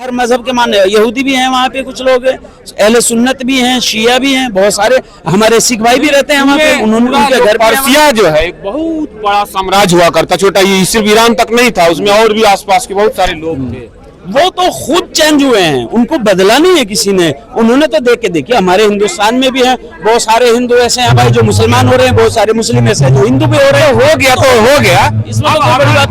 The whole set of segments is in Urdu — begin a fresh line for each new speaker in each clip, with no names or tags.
ہر مذہب کے ماننے یہودی بھی ہیں وہاں پہ, کچھ لوگ ہیں اہل سنت بھی ہیں, شیعہ بھی ہیں, بہت سارے ہمارے سکھ بھائی بھی رہتے ہیں وہاں پہ. ان کے گھر
پرسیا جو ہے ایک بہت بڑا سامراج ہوا کرتا, چھوٹا, یہ صرف ایران تک نہیں تھا, اس میں اور بھی آس پاس کے بہت سارے لوگ تھے.
وہ تو خود چینج ہوئے ہیں, ان کو بدلا نہیں ہے کسی نے. انہوں نے تو دیکھ کے دیکھیے ہمارے ہندوستان میں بھی ہیں بہت سارے ہندو ایسے ہیں بھائی جو مسلمان ہو رہے ہیں, بہت سارے مسلم ایسے ہیں جو ہندو بھی ہو رہے ہیں.
ہو گیا تو ہو گیا.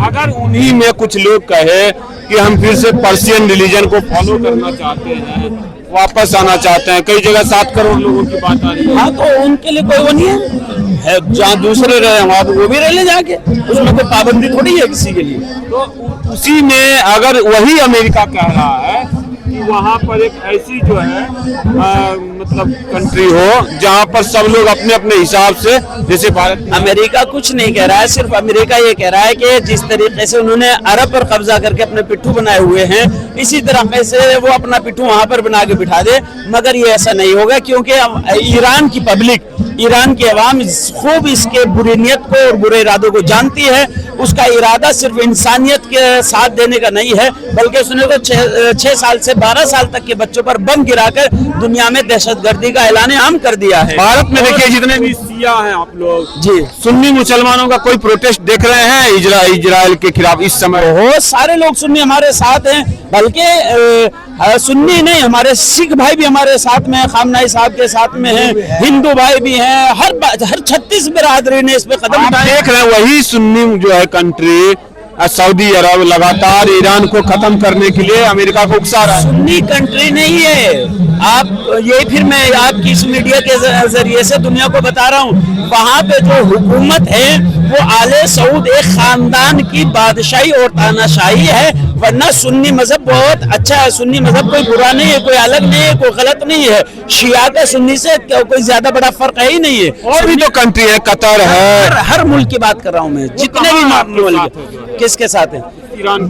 اگر انہی میں کچھ لوگ کہے کہ ہم پھر سے پرسین ریلیجن کو فالو کرنا چاہتے ہیں, واپس آنا چاہتے ہیں, کئی جگہ 7 کروڑ لوگوں کی بات آ رہی ہے.
ہاں تو ان کے لیے کوئی وہ نہیں ہے, جہاں دوسرے رہے وہاں وہ بھی رہ لے جا کے, اس میں کوئی پابندی تھوڑی ہے کسی کے لیے.
تو اسی میں اگر وہی امریکہ کہہ رہا ہے کہ وہاں پر ایک ایسی جو ہے مطلب کنٹری ہو جہاں پر سب لوگ اپنے اپنے حساب سے, جیسے بھارت,
امریکہ کچھ نہیں کہہ رہا ہے, صرف امریکہ یہ کہہ رہا ہے کہ جس طریقے سے انہوں نے عرب پر قبضہ کر کے اپنے پٹھو بنائے ہوئے ہیں, اسی طرح سے وہ اپنا پٹھو وہاں پر بنا کے بٹھا دے. مگر یہ ایسا نہیں ہوگا کیونکہ ایران کی پبلک, ایران کی عوام خوب اس کے بری نیت کو اور برے ارادوں کو جانتی ہے. اس کا ارادہ صرف انسانیت کے ساتھ دینے کا نہیں ہے, بلکہ اس نے تو 6 سال سے 12 سال تک کے بچوں پر بم گرا کر دنیا میں دہشت گردی کا اعلان عام کر دیا ہے.
بھارت میں دیکھیے جتنے بھی سیاہ ہیں آپ لوگ,
جی,
سنی مسلمانوں کا کوئی پروٹیسٹ دیکھ رہے ہیں اسرائیل کے خلاف اس سمے؟
بہت سارے لوگ سنی ہمارے ساتھ ہیں, بلکہ سنی نہیں, ہمارے سکھ بھائی بھی ہمارے ساتھ میں ہیں, خامنائی صاحب کے ساتھ میں ہیں, ہندو بھائی بھی ہیں, ہر 36 برادری نے اس پہ قدم اٹھائے.
دیکھ رہے ہیں وہی سنی جو ہے کنٹری سعودی عرب لگاتار ایران کو ختم کرنے کے لیے امریکہ کو اکسا رہا ہے.
سنی کنٹری نہیں ہے. آپ یہ پھر میں آپ کی اس میڈیا کے ذریعے سے دنیا کو بتا رہا ہوں, وہاں پہ جو حکومت ہے وہ آل سعود ایک خاندان کی بادشاہی اور تاناشاہی ہے, ورنہ سنی مذہب بہت اچھا ہے. سنی مذہب کوئی برا نہیں ہے, کوئی الگ نہیں ہے, کوئی غلط نہیں ہے. شیعہ کا سنی سے کوئی زیادہ بڑا فرق ہے ہی نہیں ہے.
اور بھی تو کنٹری ہے, قطر ہے,
ہر ملک کی بات کر رہا ہوں میں, جتنے بھی ملک. کس کے ساتھ ہے؟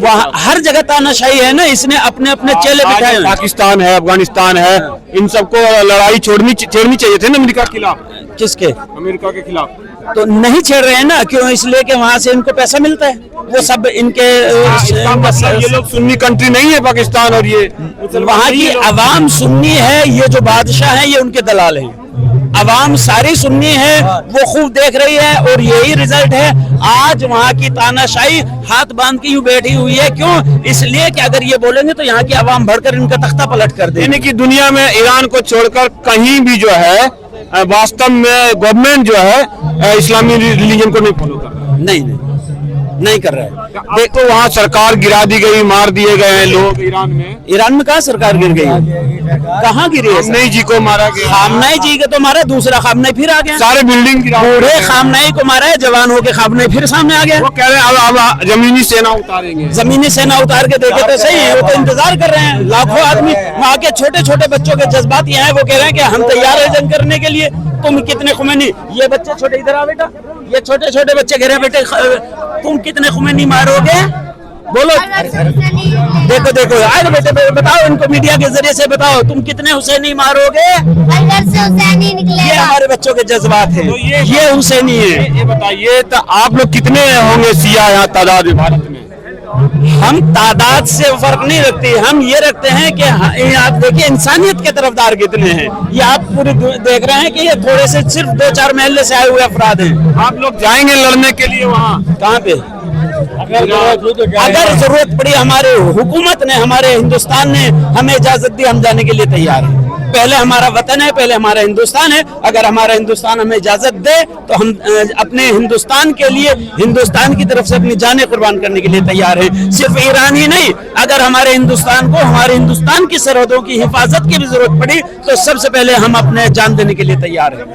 وہاں ہر جگہ تاناشاہی ہے نا, اس نے اپنے اپنے چیلے بٹھائے.
پاکستان ہے, افغانستان ہے, ان سب کو لڑائی چھیڑنی چاہیے تھی نا امریکہ کے خلاف.
کس کے؟
امریکہ کے خلاف.
تو نہیں چھیڑ رہے ہیں نا, کیوں؟ اس لیے کہ وہاں سے ان کو پیسہ ملتا ہے. وہ سب ان کے
یہ لوگ سنی کنٹری نہیں ہے پاکستان, اور یہ
وہاں کی عوام سنی ہے, یہ جو بادشاہ ہیں یہ ان کے دلال ہیں. عوام ساری سنی ہے, وہ خوب دیکھ رہی ہے, اور یہی رزلٹ ہے. آج وہاں کی تاناشاہی ہاتھ باندھ کے یوں بیٹھی ہوئی ہے. کیوں؟ اس لیے کہ اگر یہ بولیں گے تو یہاں کی عوام بڑھ کر ان کا تختہ پلٹ کر دے.
یعنی کہ دنیا میں ایران کو چھوڑ کر کہیں بھی جو ہے واستو میں گورنمنٹ جو ہے اسلامی ریلیجن کو نہیں فالو کر رہا.
نہیں کر رہا ہے.
تو وہاں سرکار گرا دی گئی, مار دیے گئے ہیں لوگ.
ایران میں کہاں سرکار گر گئی, کہاں گری ہے؟
خامنئی جی کو مارا گیا.
خامنئی جی کو تو مارا, دوسرا خامنئی پھر آ گیا.
سارے بلڈنگ
بوڑھے خامنئی کو مارا ہے, جوان ہو کے خامنئی پھر سامنے آ گیا.
وہ کہہ رہے ہیں اب زمینی سینا اتاریں گے.
زمینی سینا اتار کے دیکھے تو صحیح ہے, وہ تو انتظار کر رہے ہیں. لاکھوں آدمی وہاں کے چھوٹے چھوٹے بچوں کے جذبات یہ ہیں, وہ کہہ رہے ہیں کہ ہم تیار ہیں جنگ کرنے کے لیے. تم کتنے خمینی, یہ بچے چھوٹے, ادھر آ بیٹا, یہ چھوٹے چھوٹے بچے کہہ رہے ہیں بیٹے تم کتنے خمینی مارو گے, بولو. دیکھو آئے بیٹے, بتاؤ ان کو میڈیا کے ذریعے سے بتاؤ تم کتنے حسینی مارو گے. یہ ہمارے بچوں کے جذبات ہیں, یہ حسینی ہے.
یہ بتائیے تو آپ لوگ کتنے ہوں گے سیاہ یہاں تعداد میں بھارت میں؟
ہم تعداد سے فرق نہیں رکھتے, ہم یہ رکھتے ہیں کہ آپ دیکھیں انسانیت کے طرفدار کتنے ہیں. یہ آپ پورے دیکھ رہے ہیں کہ یہ تھوڑے سے صرف 2-4 محلے سے آئے ہوئے افراد ہیں.
آپ لوگ جائیں گے لڑنے کے لیے وہاں؟
کہاں پہ؟ اگر ضرورت پڑی, ہمارے حکومت نے, ہمارے ہندوستان نے ہمیں اجازت دی, ہم جانے کے لیے تیار ہیں. پہلے ہمارا وطن ہے, پہلے ہمارا ہندوستان ہے. اگر ہمارا ہندوستان ہمیں اجازت دے تو ہم اپنے ہندوستان کے لیے, ہندوستان کی طرف سے اپنی جانیں قربان کرنے کے لیے تیار ہیں. صرف ایران ہی نہیں, اگر ہمارے ہندوستان کو, ہمارے ہندوستان کی سرحدوں کی حفاظت کی بھی ضرورت پڑی تو سب سے پہلے ہم اپنے جان دینے کے لیے تیار ہیں.